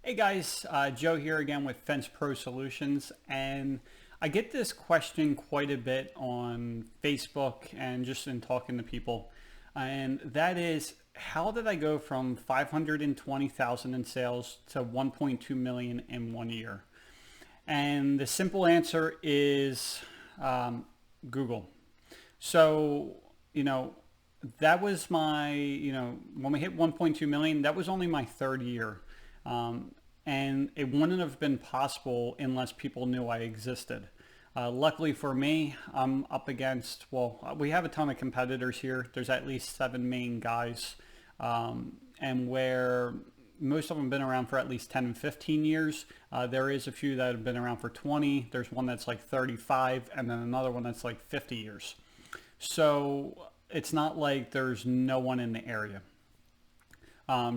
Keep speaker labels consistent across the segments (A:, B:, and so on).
A: Hey guys, Joe here again with Fence Pro Solutions, and I get this question quite a bit on Facebook and just in talking to people, and that is, how did I go from 520,000 in sales to 1.2 million in 1 year? And the simple answer is Google. So, you know, that was when we hit 1.2 million, that was only my third year. And it wouldn't have been possible unless people knew I existed. Luckily for me, I'm up against, well, we have a ton of competitors here. There's at least 7 main guys. And where most of them have been around for at least 10 and 15 years. There is a few that have been around for 20. There's one that's like 35, and then another one that's like 50 years. So it's not like there's no one in the area.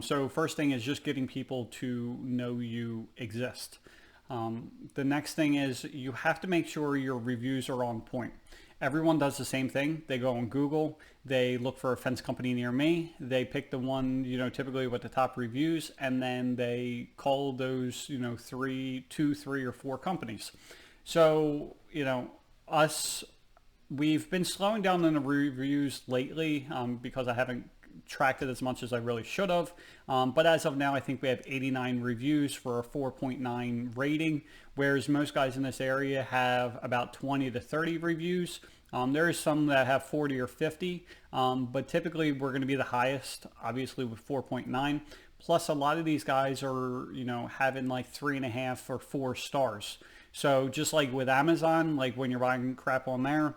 A: So first thing is just getting people to know you exist. The next thing is you have to make sure your reviews are on point. Everyone does the same thing. They go on Google, they look for a fence company near me, they pick the one, typically with the top reviews, and then they call those, two, three, or four companies. So, us, we've been slowing down on the reviews lately because I haven't tracked it as much as I really should have. But as of now, I think we have 89 reviews for a 4.9 rating, whereas most guys in this area have about 20 to 30 reviews. There is some that have 40 or 50, but typically we're going to be the highest, obviously with 4.9. Plus, a lot of these guys are, having like 3.5 or 4 stars. So just like with Amazon, like when you're buying crap on there,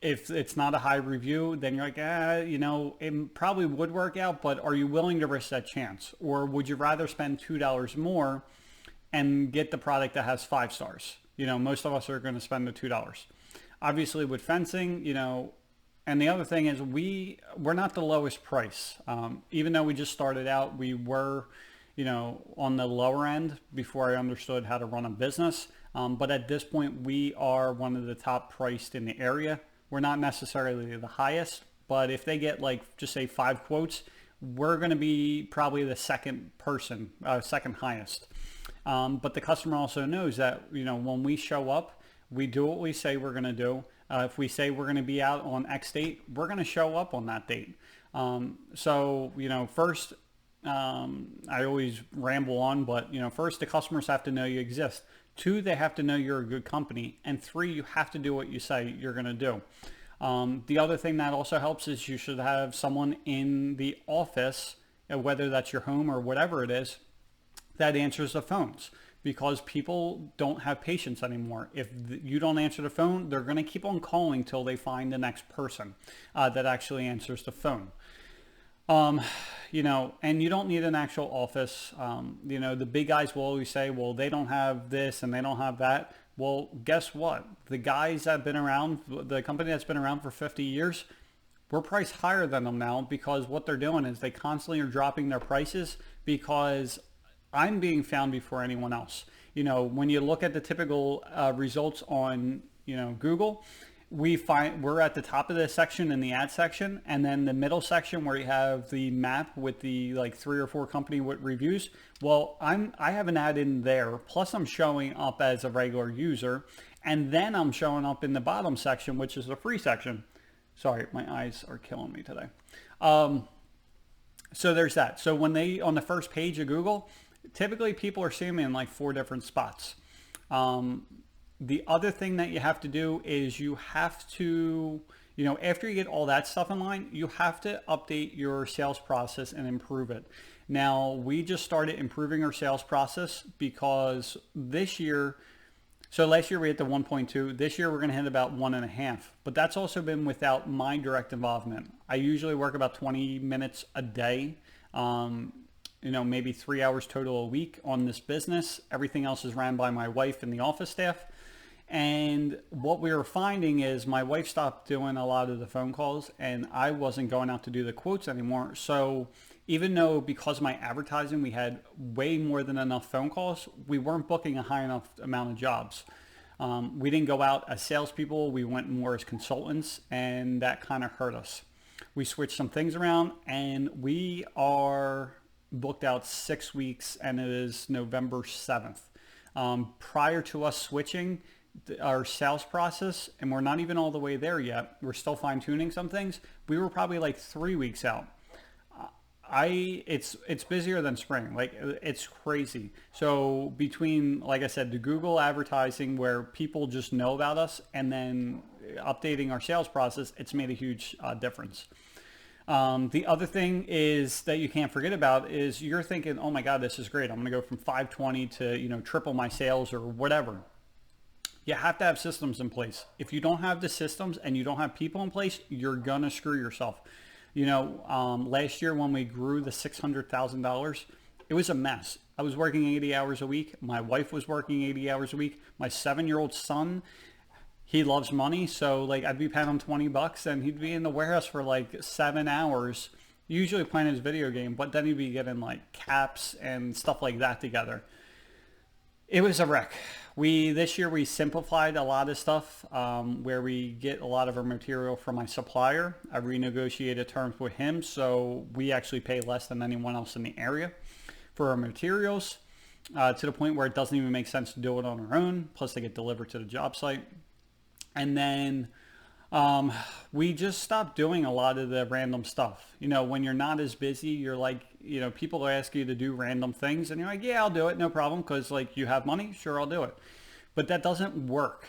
A: if it's not a high review, then you're like, it probably would work out, but are you willing to risk that chance? Or would you rather spend $2 more and get the product that has 5 stars? Most of us are going to spend the $2. Obviously with fencing, and the other thing is we're not the lowest price. Even though we just started out, we were, on the lower end before I understood how to run a business. But at this point, we are one of the top priced in the area. We're not necessarily the highest, but if they get like, just say 5 quotes, we're going to be probably the second highest. But the customer also knows that, when we show up, we do what we say we're going to do. If we say we're going to be out on X date, we're going to show up on that date. First, I always ramble on, but, first the customers have to know you exist. 2, they have to know you're a good company. And 3, you have to do what you say you're going to do. The other thing that also helps is you should have someone in the office, whether that's your home or whatever it is, that answers the phones, because people don't have patience anymore. If you don't answer the phone, they're going to keep on calling till they find the next person that actually answers the phone. And you don't need an actual office. The big guys will always say, well, they don't have this and they don't have that. Well, guess what? The guys that have been around, the company that's been around for 50 years, we're priced higher than them now, because what they're doing is they constantly are dropping their prices, because I'm being found before anyone else. When you look at the typical results on, Google, we're at the top of the section in the ad section, and then the middle section where you have the map with the like 3 or 4 company with reviews. Well, I have an ad in there, plus I'm showing up as a regular user, and then I'm showing up in the bottom section, which is the free section. Sorry, my eyes are killing me today. So there's that. So when on the first page of Google, typically people are seeing me in like 4 different spots. The other thing that you have to do is you have to, after you get all that stuff in line, you have to update your sales process and improve it. Now, we just started improving our sales process because this year, so last year we hit the 1.2. This year we're going to hit about 1.5. But that's also been without my direct involvement. I usually work about 20 minutes a day. Maybe 3 hours total a week on this business. Everything else is ran by my wife and the office staff. And what we were finding is my wife stopped doing a lot of the phone calls, and I wasn't going out to do the quotes anymore. So even though because of my advertising, we had way more than enough phone calls, we weren't booking a high enough amount of jobs. We didn't go out as salespeople. We went more as consultants, and that kind of hurt us. We switched some things around, and we are booked out 6 weeks, and it is November 7th. Prior to us switching our sales process, and we're not even all the way there yet, we're still fine tuning some things, we were probably like 3 weeks out. It's busier than spring. Like, it's crazy. So between, like I said, the Google advertising where people just know about us, and then updating our sales process, it's made a huge difference. The other thing is that you can't forget about is you're thinking, oh my God, this is great. I'm going to go from 520 to, triple my sales or whatever. You have to have systems in place. If you don't have the systems and you don't have people in place, you're going to screw yourself. Last year when we grew the $600,000, it was a mess. I was working 80 hours a week. My wife was working 80 hours a week. My 7-year-old son, he loves money. So like I'd be paying him $20 and he'd be in the warehouse for like 7 hours, usually playing his video game, but then he'd be getting like caps and stuff like that together. It was a wreck. This year we simplified a lot of stuff where we get a lot of our material from my supplier. I renegotiated terms with him, so we actually pay less than anyone else in the area for our materials, to the point where it doesn't even make sense to do it on our own. Plus they get delivered to the job site. And then we just stopped doing a lot of the random stuff. When you're not as busy, you're like, people ask you to do random things and you're like, yeah, I'll do it. No problem. Cause like you have money. Sure. I'll do it. But that doesn't work.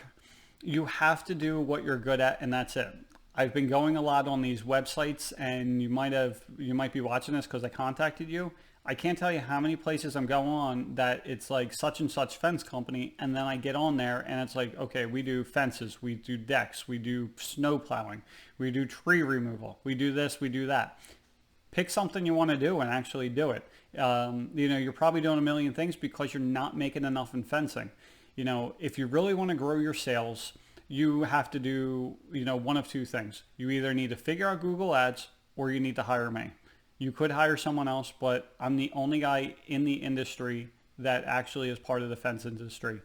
A: You have to do what you're good at, and that's it. I've been going a lot on these websites, and you might be watching this because I contacted you. I can't tell you how many places I'm going on that it's like such and such fence company, and then I get on there and it's like, okay, we do fences, we do decks, we do snow plowing, we do tree removal, we do this, we do that. Pick something you want to do and actually do it. You're probably doing a million things because you're not making enough in fencing. If you really want to grow your sales, you have to do, one of two things. You either need to figure out Google Ads or you need to hire me. You could hire someone else, but I'm the only guy in the industry that actually is part of the fence industry.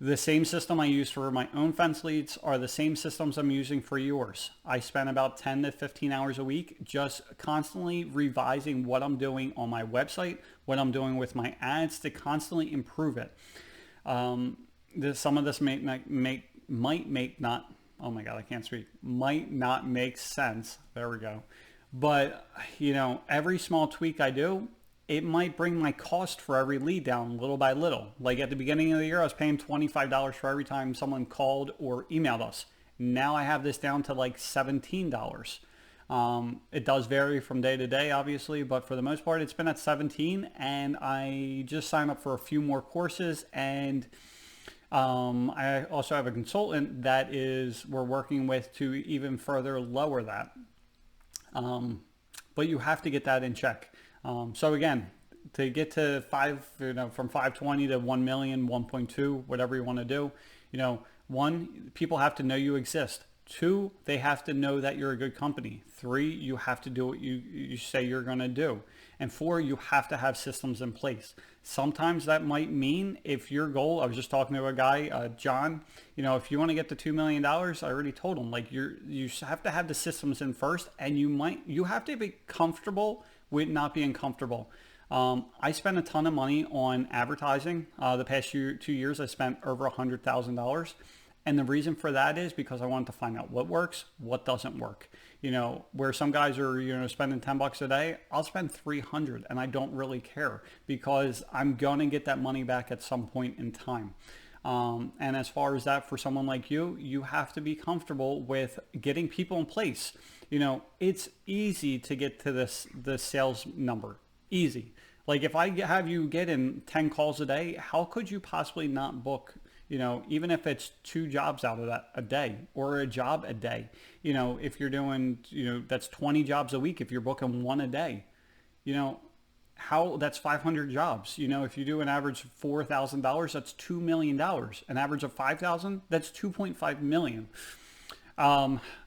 A: The same system I use for my own fence leads are the same systems I'm using for yours. I spend about 10 to 15 hours a week just constantly revising what I'm doing on my website, what I'm doing with my ads to constantly improve it. Some of this might not make sense. There we go. But, every small tweak I do, it might bring my cost for every lead down little by little. Like at the beginning of the year, I was paying $25 for every time someone called or emailed us. Now I have this down to like $17. It does vary from day to day, obviously, but for the most part, it's been at 17, and I just signed up for a few more courses, and I also have a consultant that we're working with to even further lower that. But you have to get that in check. So again, to get to from 520 to 1 million, 1.2, whatever you want to do, one, people have to know you exist. 2, they have to know that you're a good company. 3, you have to do what you say you're going to do. And 4, you have to have systems in place. Sometimes that might mean if your goal, I was just talking to a guy, John, if you want to get to $2 million, I already told him, like you have to have the systems in first, and you have to be comfortable with not being comfortable. I spent a ton of money on advertising. The past 2 years, I spent over $100,000. And the reason for that is because I wanted to find out what works, what doesn't work. Where some guys are, spending $10 a day, I'll spend 300 and I don't really care because I'm going to get that money back at some point in time. And as far as that, for someone like you have to be comfortable with getting people in place. It's easy to get to the sales number. Easy. Like if I have you get in 10 calls a day, how could you possibly not book, even if it's 2 jobs out of that a day or a job a day, if you're doing, that's 20 jobs a week. If you're booking 1 a day, that's 500 jobs. If you do an average of $4,000, that's $2 million. An average of 5,000, that's 2.5 million.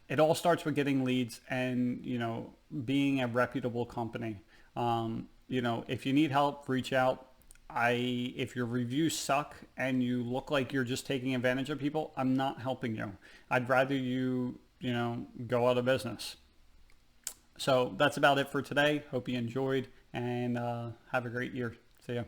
A: It all starts with getting leads and, being a reputable company. If you need help, reach out. If your reviews suck and you look like you're just taking advantage of people, I'm not helping you. I'd rather you, go out of business. So that's about it for today. Hope you enjoyed. and have a great year. See ya.